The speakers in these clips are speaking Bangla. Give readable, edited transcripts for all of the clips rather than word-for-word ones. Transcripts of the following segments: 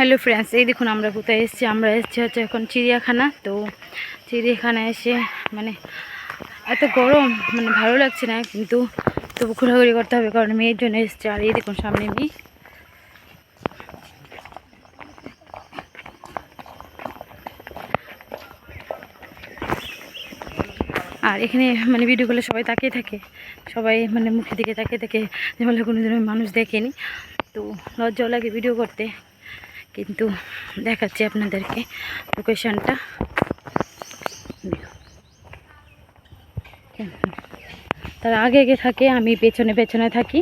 হ্যালো ফ্রেন্ডস, এই দেখুন আমরা কোথায় এসেছি। আমরা এসেছি হচ্ছে এখন চিড়িয়াখানা। তো চিড়িয়াখানা এসে মানে এত গরম, মানে ভালো লাগছে না, কিন্তু তবু ঘোরাঘুরি করতে হবে, কারণ মেয়ের জন্য এসেছে। আর এই দেখুন সামনে মেয়ে। আর এখানে মানে ভিডিওগুলো সবাই তাকিয়ে থাকে, সবাই মানে মুখের দিকে তাকিয়ে থাকে, যে বলে কোনো দিন মানুষ দেখেনি। তো লজ্জাও লাগে ভিডিও করতে, কিন্তু দেখাচ্ছি আপনাদেরকে লোকেশনটা। তার আগে আগে থাকে, আমি পেছনে পেছনে থাকি।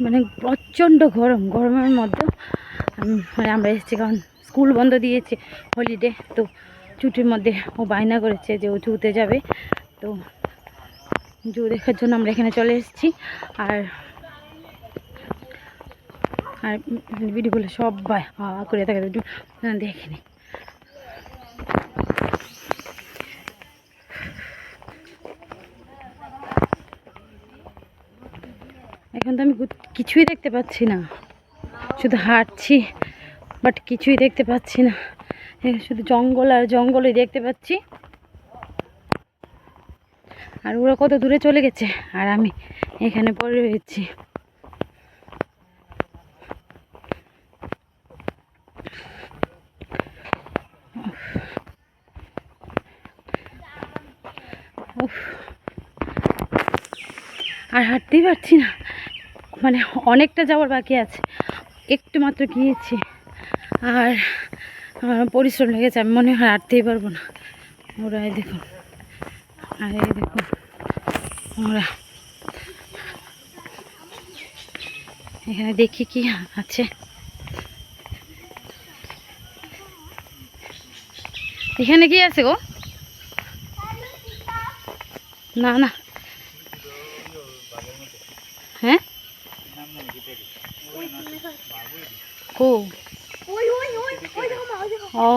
মানে প্রচণ্ড গরম, গরমের মধ্যে মানে আমরা এসেছি, কারণ স্কুল বন্ধ দিয়েছে, হলিডে। তো ছুটির মধ্যে ও বায়না করেছে যে ও জুতে যাবে। তো জু দেখার জন্য আমরা এখানে চলে এসেছি। আর আর ভিডিওগুলো সবাই করে থাকে, দেখে নি। এখন তো আমি কিছুই দেখতে পাচ্ছি না, শুধু হাঁটছি, বাট কিছুই দেখতে পাচ্ছি না। শুধু জঙ্গল আর জঙ্গলই দেখতে পাচ্ছি। আর ওরা কত দূরে চলে গেছে, আর আমি এখানে পড়ে রয়েছি। আর হাঁটতেই পারছি না, মানে অনেকটা যাওয়ার বাকি আছে, একটু মাত্র গিয়েছি। আর পরিশ্রম লেগেছে, আমি মনে হয় হাঁটতেই পারবো না। ওরা এই দেখুন, আর এই দেখুন ওরা এখানে, দেখি কি আছে। এখানে কি আছে গো? না না, হ্যাঁ কো ও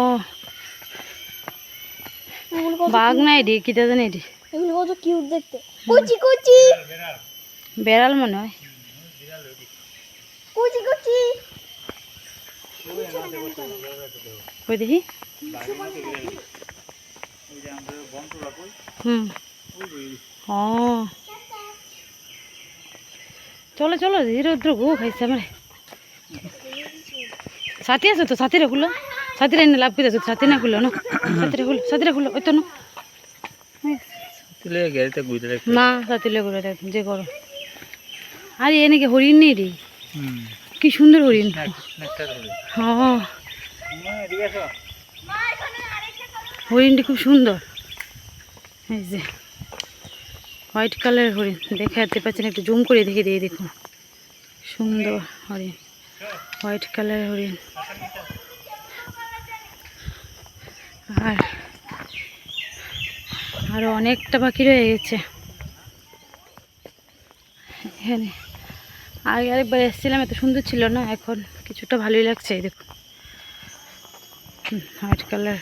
বাঘ নাই রে, কি জানি রে, এগুলো কত কিউট দেখতে। কুচি কুচি বেড়াল মনে হয়। কুচি কুচি কই দেখি। ও চলো চলো, ধীরে ধীরে গো খাইছে আমার। সাথী আছে তো, সাথীরা খুলো, সাথীরা এনে লাভ করে, সাথী না খুলো না, সাথীরা খুলো ওই তো না, সাথীলে ঘুরে দেখ যে করো। আর এ নাকি হরিণ নেই রে, কি সুন্দর হরিণ। হ্যাঁ হরিণটি খুব সুন্দর, এই যে হোয়াইট কালারের হরিণ। দেখাতে পাচ্ছেন, একটু জুম করে দেখে দিয়ে দেখুন, সুন্দর হরিণ, হোয়াইট কালারের হরিণ। আর আরো অনেকটা বাকি রয়ে গেছে এখানে। আগে আরেকবার এসেছিলাম, এত সুন্দর ছিল না, এখন কিছুটা ভালোই লাগছে। এই দেখুন হোয়াইট কালার।